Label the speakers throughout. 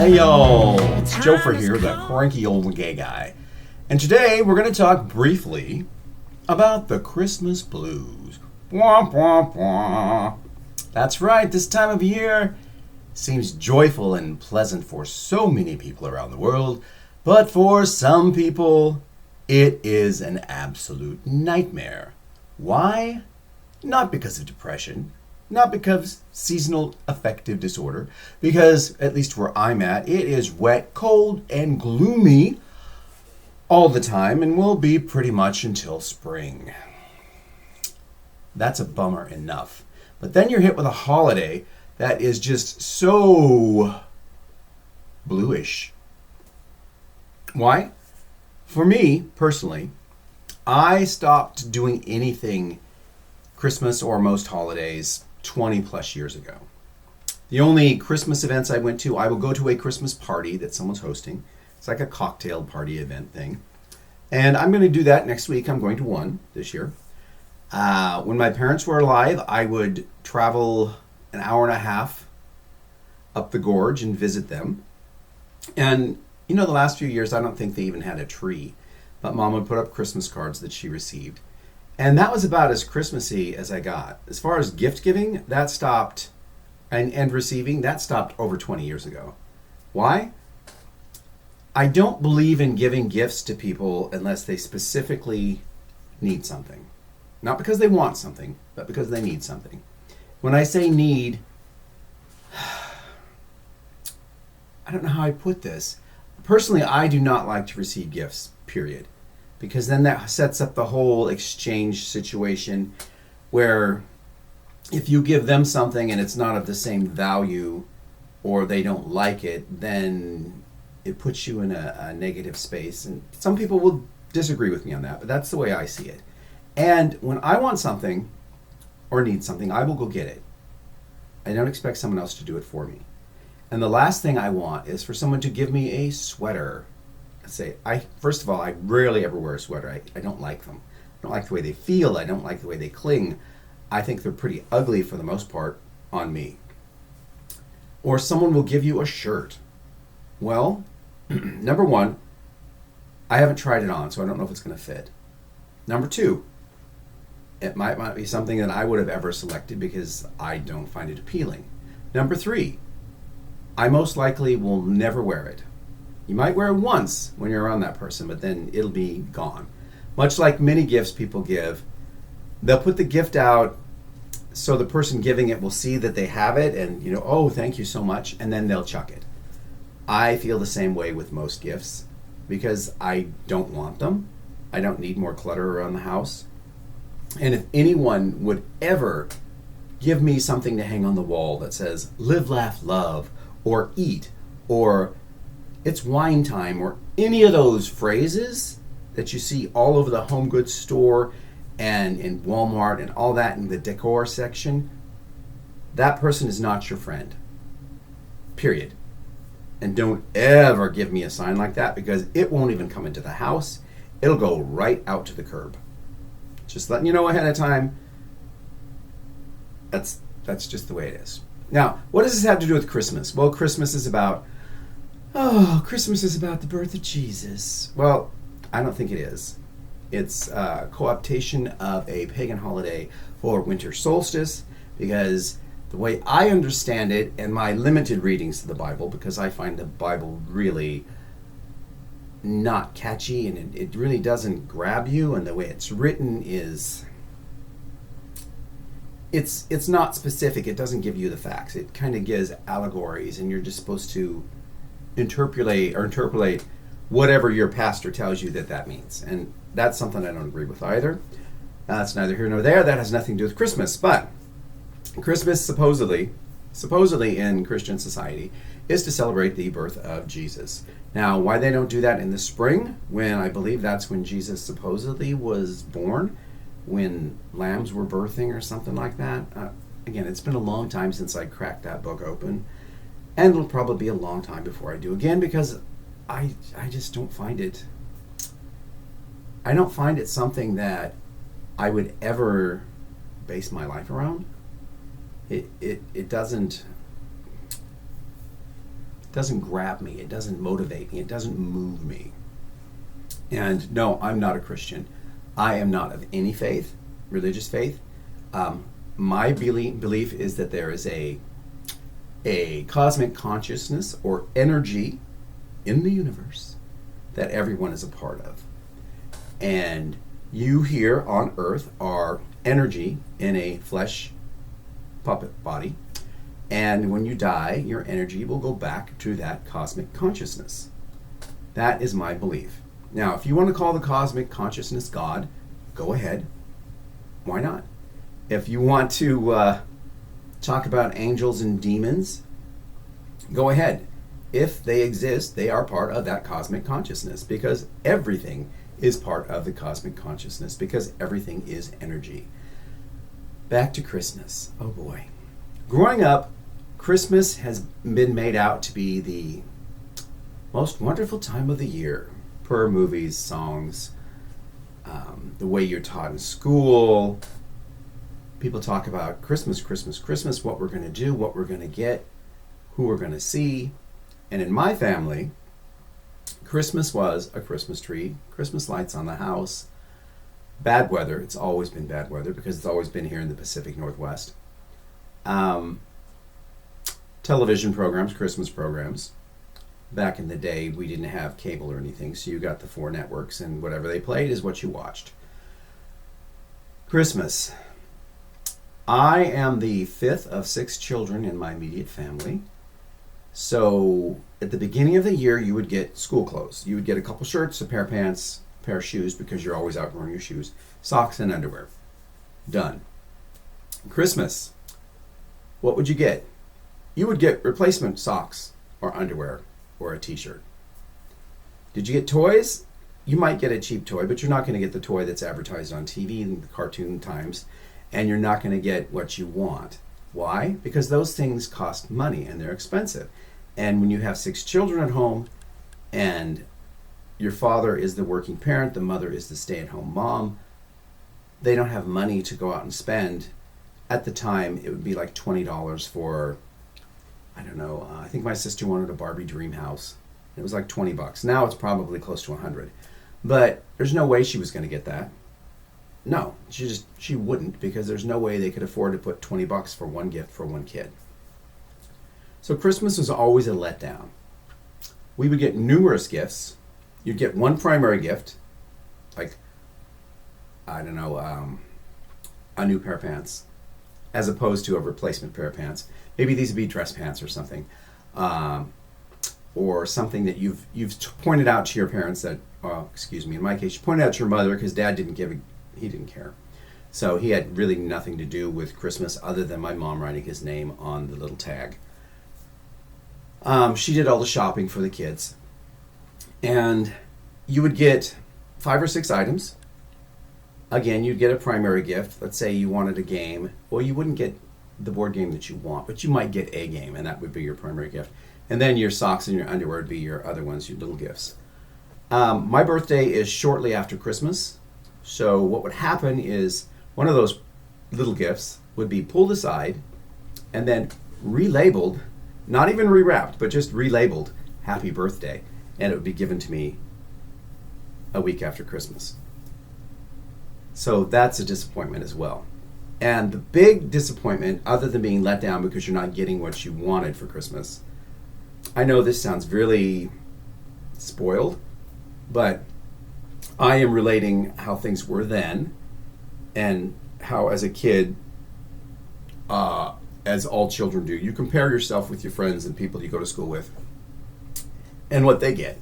Speaker 1: Hey yo, it's Joefer here, the cranky old gay guy. And today we're going to talk briefly about the Christmas blues. Wah, wah, wah. That's right, this time of year seems joyful and pleasant for so many people around the world, but for some people, it is an absolute nightmare. Why? Not because of depression, not because seasonal affective disorder, because, at least where I'm at, it is wet, cold, and gloomy all the time and will be pretty much until spring. That's a bummer enough. But then you're hit with a holiday that is just so bluish. Why? For me, personally, I stopped doing anything Christmas or most holidays 20 plus years ago. The only Christmas events I went to, I will go to a Christmas party that someone's hosting. It's like a cocktail party event thing. And I'm going to do that next week. I'm going to one this year. When my parents were alive, I would travel an hour and a half up the gorge and visit them. And, you know, the last few years, I don't think they even had a tree. But Mom would put up Christmas cards that she received. And that was about as Christmassy as I got. As far as gift giving, that stopped, and receiving, that stopped over 20 years ago. Why? I don't believe in giving gifts to people unless they specifically need something. Not because they want something, but because they need something. When I say need, I don't know how I put this. Personally, I do not like to receive gifts, period. Because then that sets up the whole exchange situation where if you give them something and it's not of the same value or they don't like it, then it puts you in a negative space. And some people will disagree with me on that, but that's the way I see it. And when I want something or need something, I will go get it. I don't expect someone else to do it for me. And the last thing I want is for someone to give me a sweater. First of all, I rarely ever wear a sweater. I don't like them. I don't like the way they feel. I don't like the way they cling. I think they're pretty ugly for the most part on me. Or someone will give you a shirt. Well, number one, I haven't tried it on, so I don't know if it's going to fit. Number two, it might not be something that I would have ever selected because I don't find it appealing. Number three, I most likely will never wear it. You might wear it once when you're around that person, but then it'll be gone. Much like many gifts people give, they'll put the gift out so the person giving it will see that they have it and, oh, thank you so much, and then they'll chuck it. I feel the same way with most gifts because I don't want them. I don't need more clutter around the house. And if anyone would ever give me something to hang on the wall that says, live, laugh, love, or eat, or it's wine time, or any of those phrases that you see all over the home goods store and in Walmart and all that in the decor section, that person is not your friend. Period. And don't ever give me a sign like that because it won't even come into the house. It'll go right out to the curb. Just letting you know ahead of time. That's just the way it is. Now, what does this have to do with Christmas? Well, Christmas is about the birth of Jesus. Well, I don't think it is. It's a co-optation of a pagan holiday for winter solstice because the way I understand it and my limited readings of the Bible, because I find the Bible really not catchy and it really doesn't grab you, and the way it's written is it's not specific. It doesn't give you the facts. It kind of gives allegories and you're just supposed to interpolate whatever your pastor tells you that means. And that's something I don't agree with either. That's neither here nor there. That has nothing to do with Christmas. But Christmas supposedly in Christian society is to celebrate the birth of Jesus. Now, why they don't do that in the spring, when I believe that's when Jesus supposedly was born, when lambs were birthing or something like that. Again, it's been a long time since I cracked that book open. And it'll probably be a long time before I do again because I just don't find it. I don't find it something that I would ever base my life around. It doesn't doesn't grab me. It doesn't motivate me. It doesn't move me. And no, I'm not a Christian. I am not of any faith, religious faith. My belief is that there is a cosmic consciousness or energy in the universe that everyone is a part of. And you here on earth are energy in a flesh puppet body. And when you die, your energy will go back to that cosmic consciousness. That is my belief. Now, if you want to call the cosmic consciousness God, go ahead. Why not? If you want to talk about angels and demons, go ahead. If they exist, they are part of that cosmic consciousness, because everything is part of the cosmic consciousness, because everything is energy. Back to Christmas. Oh boy. Growing up, Christmas has been made out to be the most wonderful time of the year, per movies, songs, the way you're taught in school. People talk about Christmas, Christmas, Christmas, what we're going to do, what we're going to get, who we're going to see. And in my family, Christmas was a Christmas tree, Christmas lights on the house, bad weather. It's always been bad weather because it's always been here in the Pacific Northwest. Television programs, Christmas programs. Back in the day, we didn't have cable or anything, so you got the 4 networks, and whatever they played is what you watched. Christmas. I am the 5th of 6 children in my immediate family. So at the beginning of the year, you would get school clothes. You would get a couple shirts, a pair of pants, a pair of shoes, because you're always outgrowing your shoes, socks and underwear. Done. Christmas. What would you get? You would get replacement socks or underwear or a t-shirt. Did you get toys? You might get a cheap toy, but you're not going to get the toy that's advertised on TV in the cartoon times, and you're not going to get what you want. Why? Because those things cost money and they're expensive. And when you have 6 children at home and your father is the working parent, the mother is the stay-at-home mom, they don't have money to go out and spend. At the time, it would be like $20 for, I don't know, I think my sister wanted a Barbie dream house. It was like $20. Now it's probably close to $100. But there's no way she was going to get that. No, she wouldn't, because there's no way they could afford to put $20 for one gift for one kid. So Christmas was always a letdown. We would get numerous gifts. You'd get one primary gift, like, I don't know, a new pair of pants, as opposed to a replacement pair of pants. Maybe these would be dress pants or something, or something that you've pointed out to your parents that, in my case, you pointed out to your mother, because Dad didn't he didn't care. So he had really nothing to do with Christmas other than my mom writing his name on the little tag. She did all the shopping for the kids. And you would get 5 or 6 items. Again, you'd get a primary gift. Let's say you wanted a game. Well, you wouldn't get the board game that you want, but you might get a game, and that would be your primary gift. And then your socks and your underwear would be your other ones, your little gifts. My birthday is shortly after Christmas. So what would happen is one of those little gifts would be pulled aside and then relabeled, not even rewrapped, but just relabeled Happy Birthday. And it would be given to me a week after Christmas. So that's a disappointment as well. And the big disappointment, other than being let down because you're not getting what you wanted for Christmas, I know this sounds really spoiled, but I am relating how things were then and how as a kid, as all children do, you compare yourself with your friends and people you go to school with and what they get.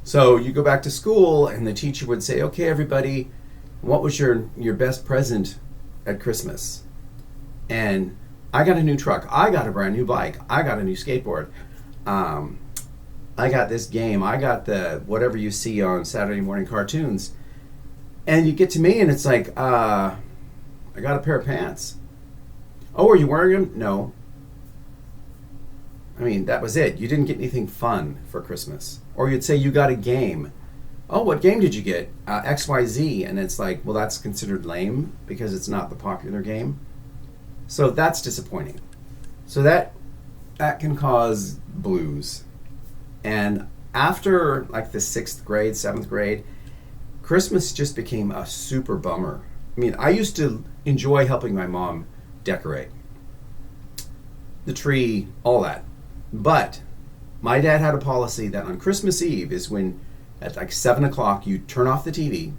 Speaker 1: So you go back to school and the teacher would say, okay, everybody, what was your best present at Christmas? And I got a new truck. I got a brand new bike. I got a new skateboard. I got this game. I got the whatever you see on Saturday morning cartoons. And you get to me and it's like, I got a pair of pants. Oh, are you wearing them? No. I mean, that was it. You didn't get anything fun for Christmas. Or you'd say you got a game. Oh, what game did you get? XYZ. And it's like, well, that's considered lame because it's not the popular game. So that's disappointing. So that that can cause blues. And after like the 6th grade, 7th grade, Christmas just became a super bummer. I mean, I used to enjoy helping my mom decorate the tree, all that. But my dad had a policy that on Christmas Eve is when at like 7 o'clock you turn off the TV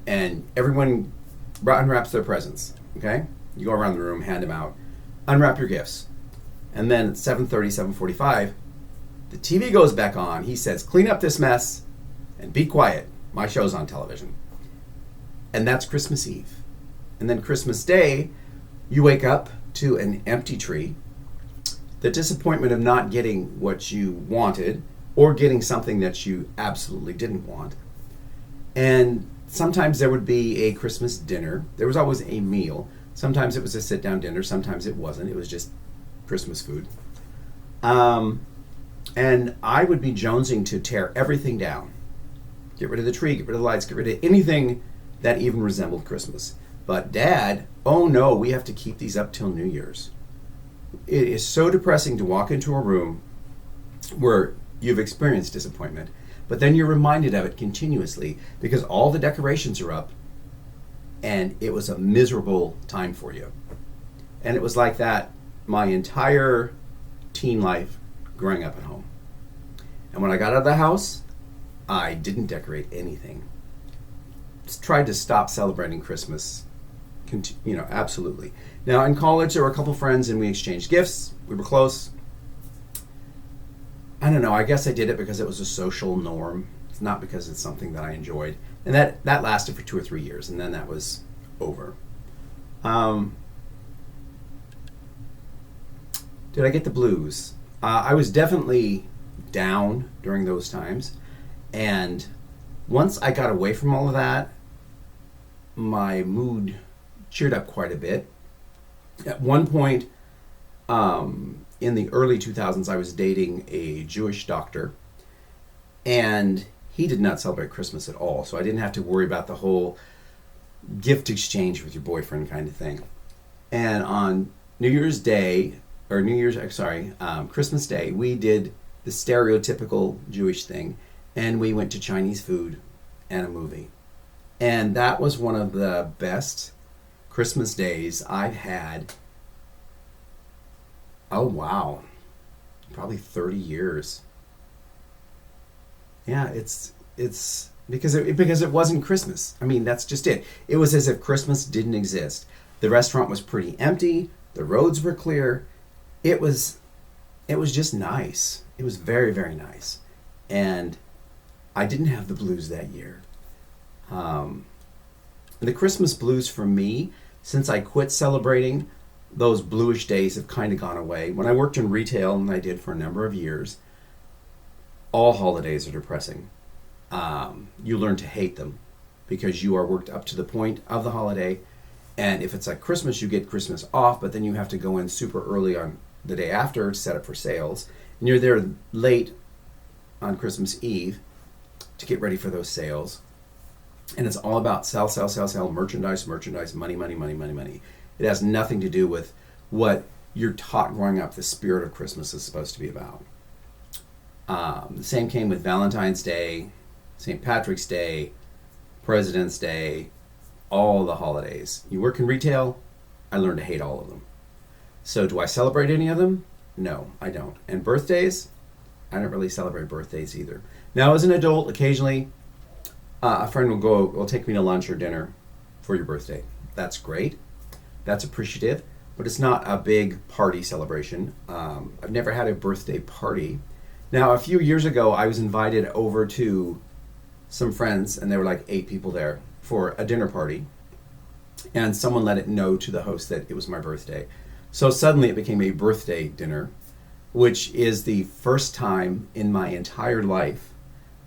Speaker 1: and everyone unwraps their presents, okay? You go around the room, hand them out, unwrap your gifts. And then at 7:30, 7:45, the TV goes back on. He says, clean up this mess and be quiet. My show's on television. And that's Christmas Eve. And then Christmas Day, you wake up to an empty tree. The disappointment of not getting what you wanted or getting something that you absolutely didn't want. And sometimes there would be a Christmas dinner. There was always a meal. Sometimes it was a sit-down dinner. Sometimes it wasn't. It was just Christmas food. And I would be jonesing to tear everything down. Get rid of the tree, get rid of the lights, get rid of anything that even resembled Christmas. But Dad, oh no, we have to keep these up till New Year's. It is so depressing to walk into a room where you've experienced disappointment, but then you're reminded of it continuously because all the decorations are up and it was a miserable time for you. And it was like that my entire teen life growing up at home. And when I got out of the house, I didn't decorate anything. Just tried to stop celebrating Christmas. Absolutely. Now in college, there were a couple friends and we exchanged gifts. We were close. I don't know. I guess I did it because it was a social norm. It's not because it's something that I enjoyed. And that lasted for 2 or 3 years, and then that was over. Did I get the blues? I was definitely down during those times. And once I got away from all of that, my mood cheered up quite a bit. At one point, in the early 2000s, I was dating a Jewish doctor, and he did not celebrate Christmas at all, so I didn't have to worry about the whole gift exchange with your boyfriend kind of thing. And on Christmas Day, we did the stereotypical Jewish thing, and we went to Chinese food and a movie. And that was one of the best Christmas days I've had. Oh wow, probably 30 years. Yeah, it's because it wasn't Christmas. I mean, that's just it. It was as if Christmas didn't exist. The restaurant was pretty empty. The roads were clear. It was just nice. It was very, very nice. And I didn't have the blues that year. The Christmas blues for me, since I quit celebrating, those bluish days have kind of gone away. When I worked in retail, and I did for a number of years, all holidays are depressing. You learn to hate them because you are worked up to the point of the holiday. And if it's like Christmas, you get Christmas off, but then you have to go in super early on the day after to set up for sales. And you're there late on Christmas Eve to get ready for those sales. And it's all about sell, merchandise, money. It has nothing to do with what you're taught growing up the spirit of Christmas is supposed to be about. The same came with Valentine's Day, St. Patrick's Day, President's Day, all the holidays. You work in retail, I learned to hate all of them. So do I celebrate any of them? No, I don't. And birthdays? I don't really celebrate birthdays either. Now, as an adult, occasionally, a friend will take me to lunch or dinner for your birthday. That's great. That's appreciative, but it's not a big party celebration. I've never had a birthday party. Now, a few years ago, I was invited over to some friends, and there were like 8 people there for a dinner party, and someone let it know to the host that it was my birthday. So suddenly it became a birthday dinner, which is the first time in my entire life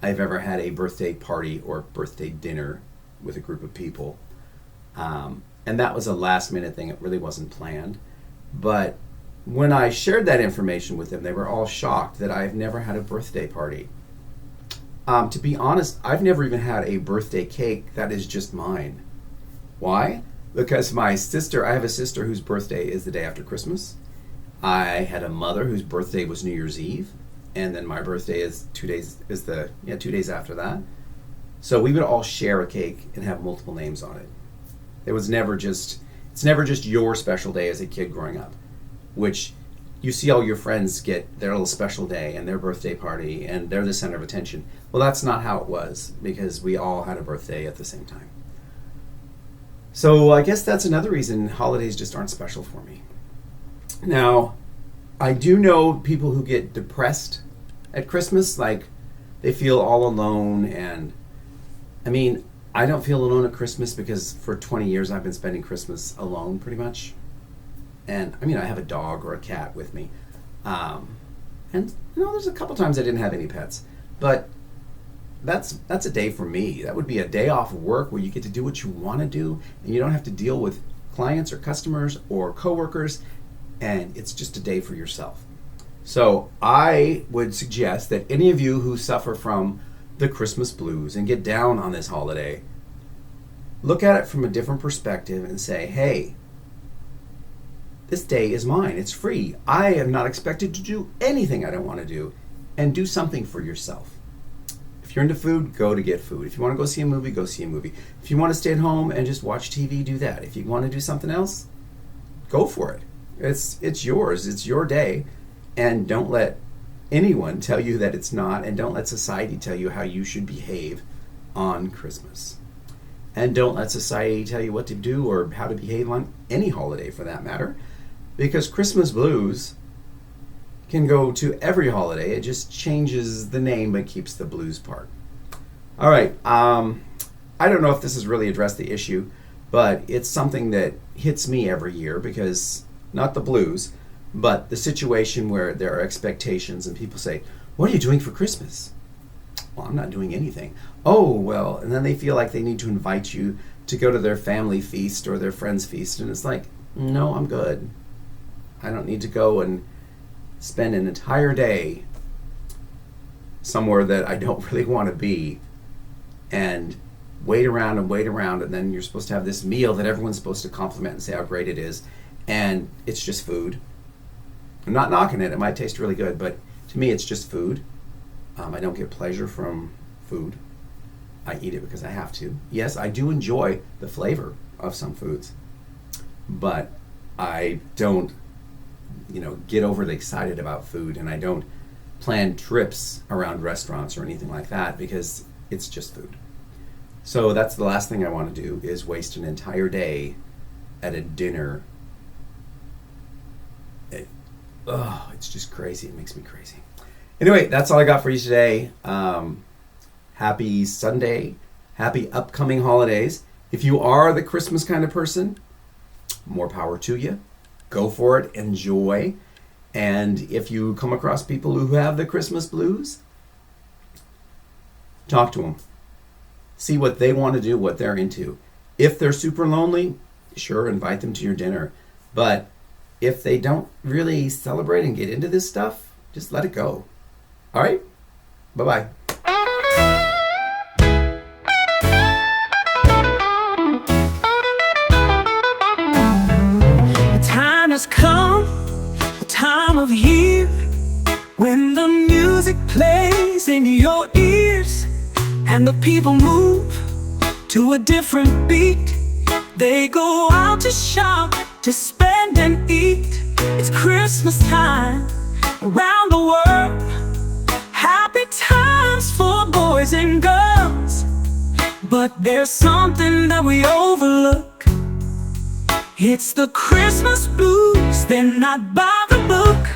Speaker 1: I've ever had a birthday party or birthday dinner with a group of people. And that was a last minute thing. It really wasn't planned. But when I shared that information with them, they were all shocked that I've never had a birthday party. To be honest, I've never even had a birthday cake that is just mine. Why? Because I have a sister whose birthday is the day after Christmas. I had a mother whose birthday was New Year's Eve, and then my birthday is 2 days after that. So we would all share a cake and have multiple names on it. It's never just your special day as a kid growing up, which you see all your friends get their little special day and their birthday party and they're the center of attention. Well, that's not how it was, because we all had a birthday at the same time. So I guess that's another reason holidays just aren't special for me. Now, I do know people who get depressed at Christmas, like they feel all alone. And I mean, I don't feel alone at Christmas because for 20 years I've been spending Christmas alone pretty much. And I mean, I have a dog or a cat with me. And there's a couple times I didn't have any pets, but that's a day for me. That would be a day off of work where you get to do what you want to do and you don't have to deal with clients or customers or coworkers, and it's just a day for yourself. So I would suggest that any of you who suffer from the Christmas blues and get down on this holiday, look at it from a different perspective and say, hey, this day is mine. It's free. I am not expected to do anything I don't want to do, and do something for yourself. If you're into food, go to get food. If you want to go see a movie, go see a movie. If you want to stay at home and just watch TV, do that. If you want to do something else, go for it. It's yours. It's your day. And don't let anyone tell you that it's not, and don't let society tell you how you should behave on Christmas. And don't let society tell you what to do or how to behave on any holiday for that matter, because Christmas blues can go to every holiday. It just changes the name but keeps the blues part. All right, I don't know if this has really addressed the issue, but it's something that hits me every year, because not the blues, but the situation where there are expectations and people say, what are you doing for Christmas? Well, I'm not doing anything. Oh, well, and then they feel like they need to invite you to go to their family feast or their friend's feast, and it's like, no, I'm good. I don't need to go and spend an entire day somewhere that I don't really want to be and wait around, and then you're supposed to have this meal that everyone's supposed to compliment and say how great it is, and it's just food. I'm not knocking it. It might taste really good, but to me it's just food. I don't get pleasure from food. I eat it because I have to. Yes, I do enjoy the flavor of some foods, but I don't get overly excited about food, and I don't plan trips around restaurants or anything like that because it's just food. So that's the last thing I want to do, is waste an entire day at a dinner. It's just crazy. It makes me crazy. Anyway, that's all I got for you today. Happy Sunday. Happy upcoming holidays. If you are the Christmas kind of person, more power to you. Go for it. Enjoy. And if you come across people who have the Christmas blues, talk to them. See what they want to do, what they're into. If they're super lonely, sure, invite them to your dinner. But if they don't really celebrate and get into this stuff, just let it go. All right? Bye-bye.
Speaker 2: The time has come, the time of year, when the music plays in your ears and the people move to a different beat. They go out to shop, to spend and eat. It's Christmas time around the world. Happy times for boys and girls. But there's something that we overlook. It's the Christmas blues, they're not by the book.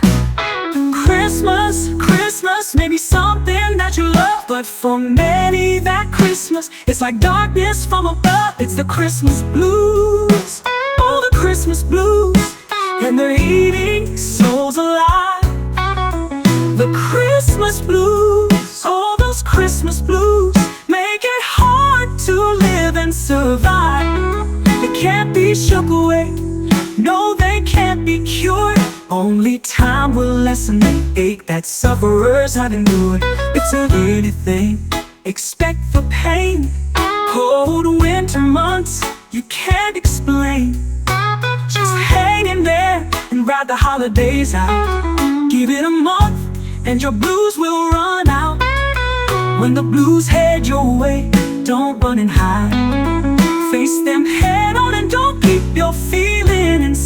Speaker 2: Christmas may be something that you love, but for many that Christmas is like darkness from above. It's the Christmas blues, oh, the Christmas blues, and they're eating souls alive. The Christmas blues, oh, those Christmas blues, make it hard to live and survive. They can't be shook away, no, they can't be cured. Only time will lessen the ache that sufferers have endured. It's a yearly thing, expect the pain. Cold winter months, you can't explain. Just hang in there and ride ride the holidays out. Give it a month and your blues will run out. When the blues head your way, don't run and hide. Face them head on and don't keep your feeling inside.